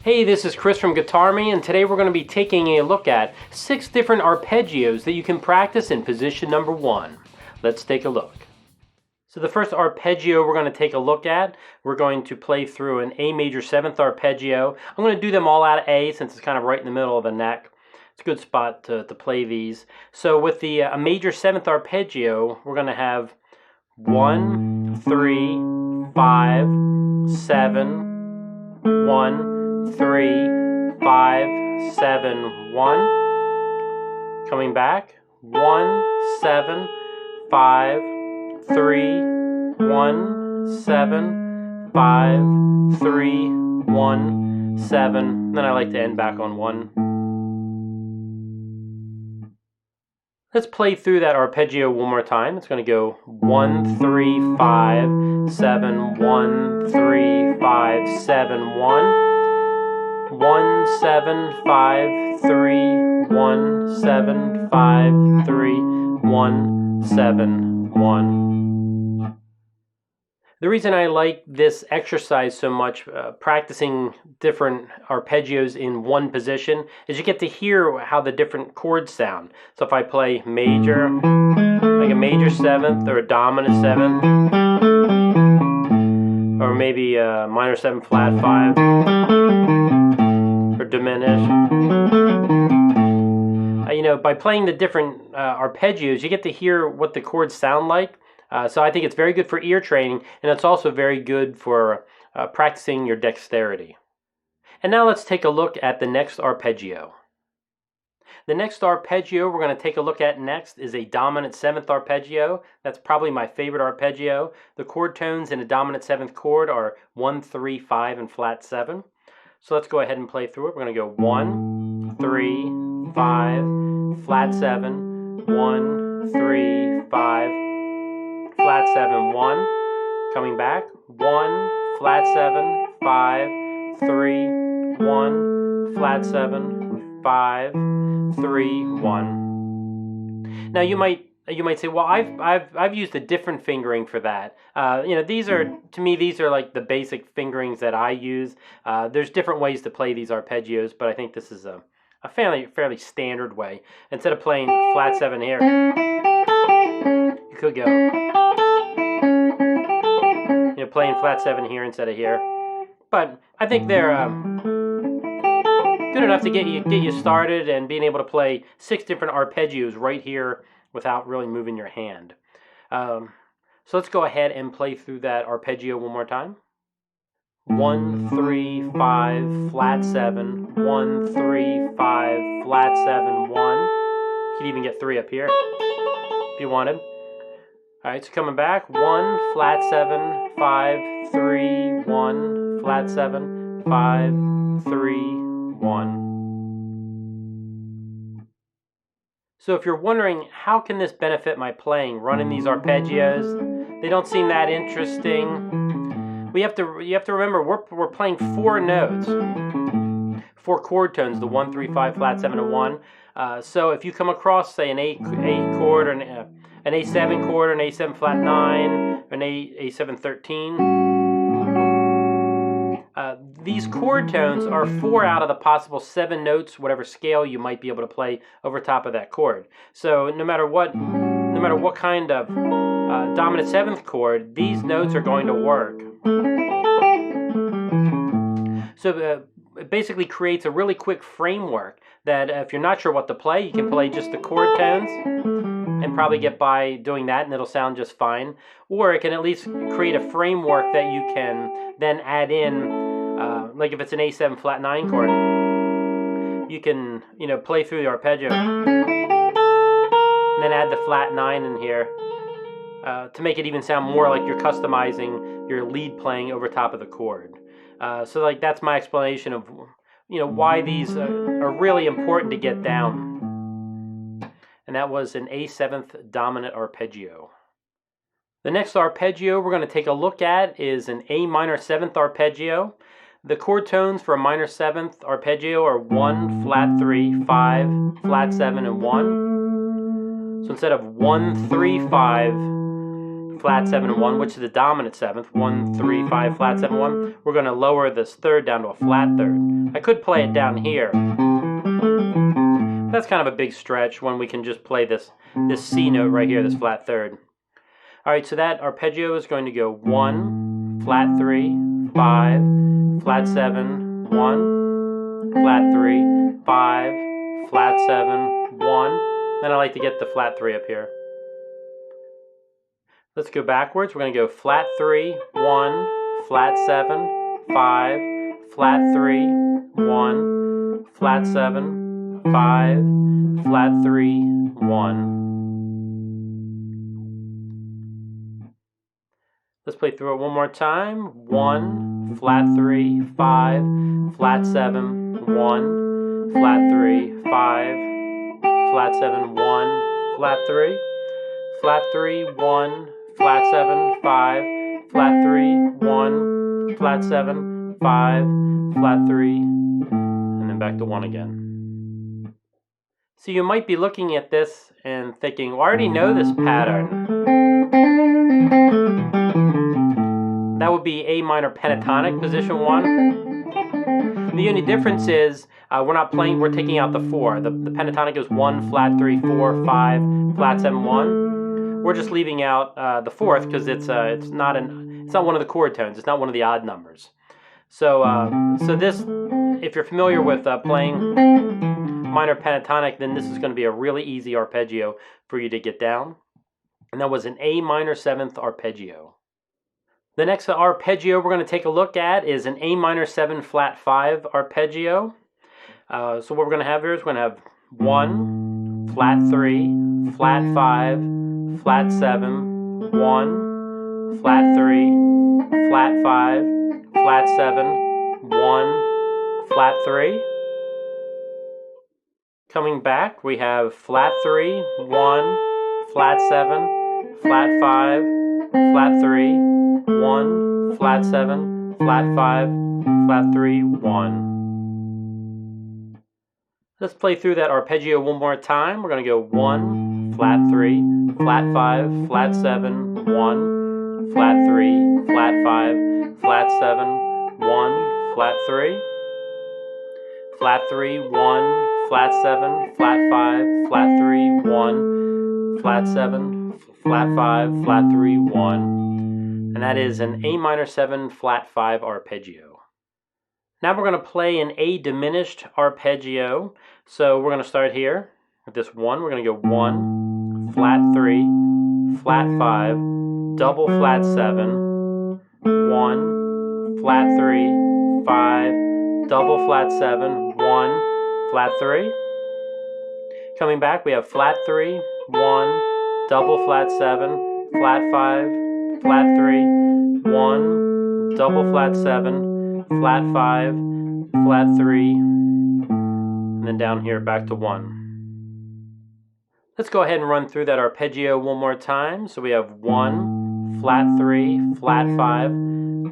Hey, this is Chris from GuitArmy, and today we're going to be taking a look at 6 different arpeggios that you can practice in position number 1. Let's take a look. So the first arpeggio we're going to take a look at, we're going to play through an A major 7th arpeggio. I'm going to do them all out of A since it's kind of right in the middle of the neck. It's a good spot to play these. So with the a major 7th arpeggio, we're going to have 1, 3, 5, 7, 1, 3, 5, 7, 1. Coming back. 1, 7, 5, 3, 1, 7, 5, 3, 1, 7. Then I like to end back on 1. Let's play through that arpeggio one more time. It's going to go 1, 3, 5, 7, 1, 3, 5, 7, 1. 1, 7, 5, 3, 1, 7, 5, 3, 1, 7, 1. The reason I like this exercise so much, practicing different arpeggios in one position, is you get to hear how the different chords sound. So if I play major, like a major 7th or a dominant 7th, or maybe a minor 7 flat 5, or diminished. By playing the different arpeggios, you get to hear what the chords sound like. So I think it's very good for ear training, and it's also very good for practicing your dexterity. And now let's take a look at the next arpeggio. The next arpeggio we're going to take a look at next is a dominant 7th arpeggio. That's probably my favorite arpeggio. The chord tones in a dominant 7th chord are 1, 3, 5, and flat 7. So let's go ahead and play through it. We're going to go 1, 3, 5, flat 7, 1, 3, 5, flat 7, 1. Coming back, 1, flat 7, 5, 3, 1, flat 7, 5, 3, 1. Now you might say, well, I've used a different fingering for that. These are, to me, these are like the basic fingerings that I use. There's different ways to play these arpeggios, but I think this is a fairly standard way. Instead of playing flat 7 here, you could go, playing flat 7 here instead of here. But I think they're good enough to get you started and being able to play 6 different arpeggios right here without really moving your hand. So let's go ahead and play through that arpeggio one more time. 1, 3, 5, flat 7, 1, 3, 5, flat 7, 1. You could even get 3 up here if you wanted. Alright, so coming back, 1, flat 7, 5, 3, 1, flat 7, 5, 3, 1. So if you're wondering, how can this benefit my playing, running these arpeggios? They don't seem that interesting. You have to remember, we're playing 4 notes, 4 chord tones, the 1, 3, 5, flat 7, and 1. So if you come across, say, an A chord, or an A7 chord, or an A7 flat 9, or an A7 13, these chord tones are 4 out of the possible 7 notes, whatever scale you might be able to play over top of that chord. So no matter what kind of dominant 7th chord, these notes are going to work. So it basically creates a really quick framework that if you're not sure what to play, you can play just the chord tones and probably get by doing that, and it'll sound just fine. Or it can at least create a framework that you can then add in, like if it's an A7 flat 9 chord, you can play through the arpeggio and then add the flat 9 in here to make it even sound more like you're customizing your lead playing over top of the chord. So like that's my explanation of why these are really important to get down. And that was an A7th dominant arpeggio. The next arpeggio we're going to take a look at is an A minor 7th arpeggio. The chord tones for a minor 7th arpeggio are 1, flat 3, 5, flat 7, and 1. So instead of 1, 3, 5, flat 7 and 1, which is the dominant 7th, 1, 3, 5, flat 7, 1. We're going to lower this third down to a flat third. I could play it down here. That's kind of a big stretch when we can just play this C note right here, this flat third. All right, so that arpeggio is going to go 1, flat 3, 5, flat 7, 1, flat 3, 5, flat 7, 1. Then I like to get the flat 3 up here. Let's go backwards. We're going to go flat 3, 1, flat 7, 5, flat 3, 1, flat 7, 5, flat 3, 1. Let's play through it one more time. 1, flat 3, 5, flat 7, 1, flat 3, 5, flat 7, 1, flat 3, flat 3, 1, flat 7, 5, flat 3, 1, flat 7, 5, flat 3, and then back to 1 again. So you might be looking at this and thinking, well, I already know this pattern. That would be A minor pentatonic, position 1. The only difference is we're taking out the 4. The pentatonic is 1, flat 3, 4, 5, flat 7, 1. We're just leaving out the 4th because it's not one of the chord tones. It's not one of the odd numbers. So this, if you're familiar with playing minor pentatonic, then this is going to be a really easy arpeggio for you to get down. And that was an A minor 7th arpeggio. The next arpeggio we're going to take a look at is an A minor 7 flat 5 arpeggio. So what we're going to have here is we're going to have 1, flat 3, flat 5, flat 7, 1, flat 3, flat 5, flat 7, 1, flat 3. Coming back, we have flat 3, 1, flat 7, flat 5, flat 3, 1, flat 7, flat 5, flat 3, 1. Let's play through that arpeggio one more time. We're going to go 1, flat 3, flat 5, flat 7, 1, flat 3, flat 5, flat 7, 1, flat 3, flat 3, 1, flat 7, flat 5, flat 3, 1, flat 7, flat 5, flat 3, 1. And that is an A minor 7 flat 5 arpeggio. Now we're going to play an A diminished arpeggio. So we're going to start here with this 1. We're going to go 1, flat 3, flat 5, double flat 7, 1, flat 3, 5, double flat 7, 1, flat 3. Coming back, we have flat 3, 1, double flat 7, flat 5, flat 3, 1, double flat 7, flat 5, flat 3, and then down here back to 1. Let's go ahead and run through that arpeggio one more time. So we have 1, flat 3, flat 5,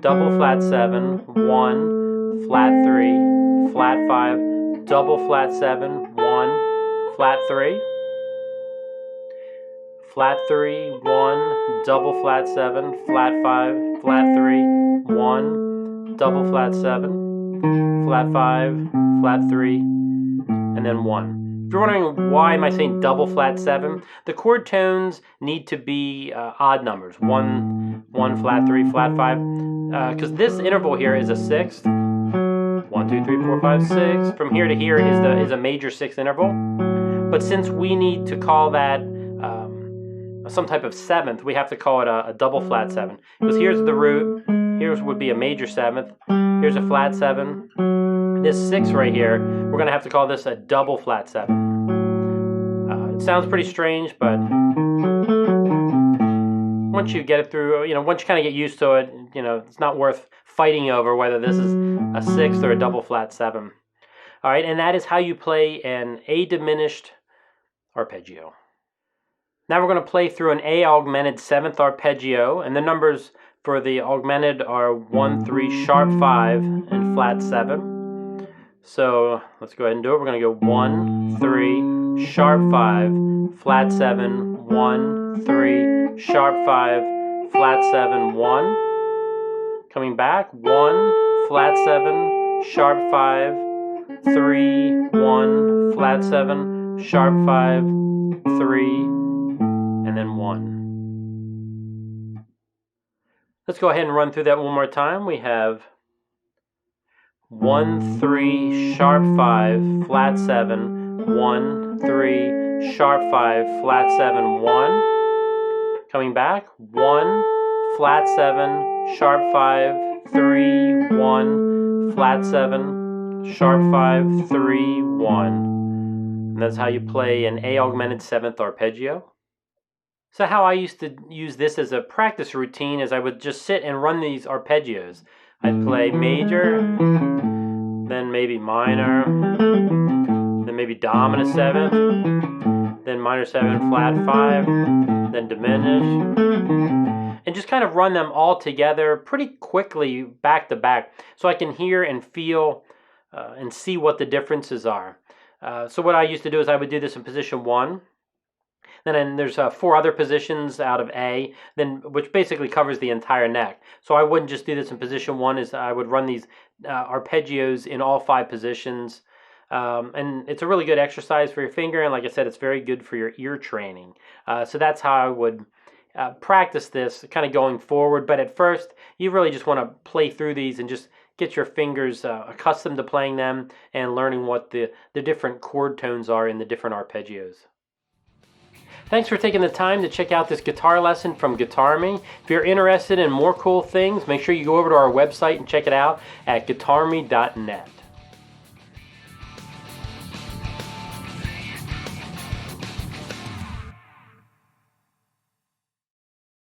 double flat 7, 1, flat 3, flat 5, double flat 7, 1, flat 3, flat 3, 1, double flat 7, flat 5, flat 3, 1, double flat 7, flat 5, flat 3, and then 1. If you're wondering why am I saying double flat 7, the chord tones need to be odd numbers. 1, flat 3, flat 5, because this interval here is a 6th. 1, 2, 3, 4, 5, 6. From here to here is a major 6th interval. But since we need to call that some type of 7th, we have to call it a double flat 7. Because here's the root, here's would be a major 7th, here's a flat 7. This 6 right here, we're going to have to call this a double flat 7. It sounds pretty strange, but once you get it through, once you kind of get used to it, it's not worth fighting over whether this is a 6th or a double flat 7. All right, and that is how you play an A diminished arpeggio. Now we're going to play through an A augmented 7th arpeggio, and the numbers for the augmented are 1, 3, sharp 5, and flat 7. So let's go ahead and do it. We're going to go 1, 3, sharp 5, flat 7, 1, 3, sharp 5, flat 7, 1. Coming back, 1, flat 7, sharp 5, 3, 1, flat 7, sharp 5, 3, and then 1. Let's go ahead and run through that one more time. We have 1, 3, sharp 5, flat 7, 1, 3, sharp 5, flat 7, 1. Coming back, 1, flat 7, sharp 5, 3, 1, flat 7, sharp 5, 3, 1. And that's how you play an A augmented 7th arpeggio. So how I used to use this as a practice routine is I would just sit and run these arpeggios. I'd play major, then maybe minor, then maybe dominant 7th, then minor 7, flat 5, then diminished, and just kind of run them all together pretty quickly back to back so I can hear and feel and see what the differences are. So what I used to do is I would do this in position 1. Then there's 4 other positions out of A, which basically covers the entire neck. So I wouldn't just do this in position 1, is I would run these arpeggios in all 5 positions. And it's a really good exercise for your finger, and like I said, it's very good for your ear training. So that's how I would practice this kind of going forward. But at first, you really just want to play through these and just get your fingers accustomed to playing them and learning what the different chord tones are in the different arpeggios. Thanks for taking the time to check out this guitar lesson from GuitArmy. If you're interested in more cool things, make sure you go over to our website and check it out at GuitArmy.net.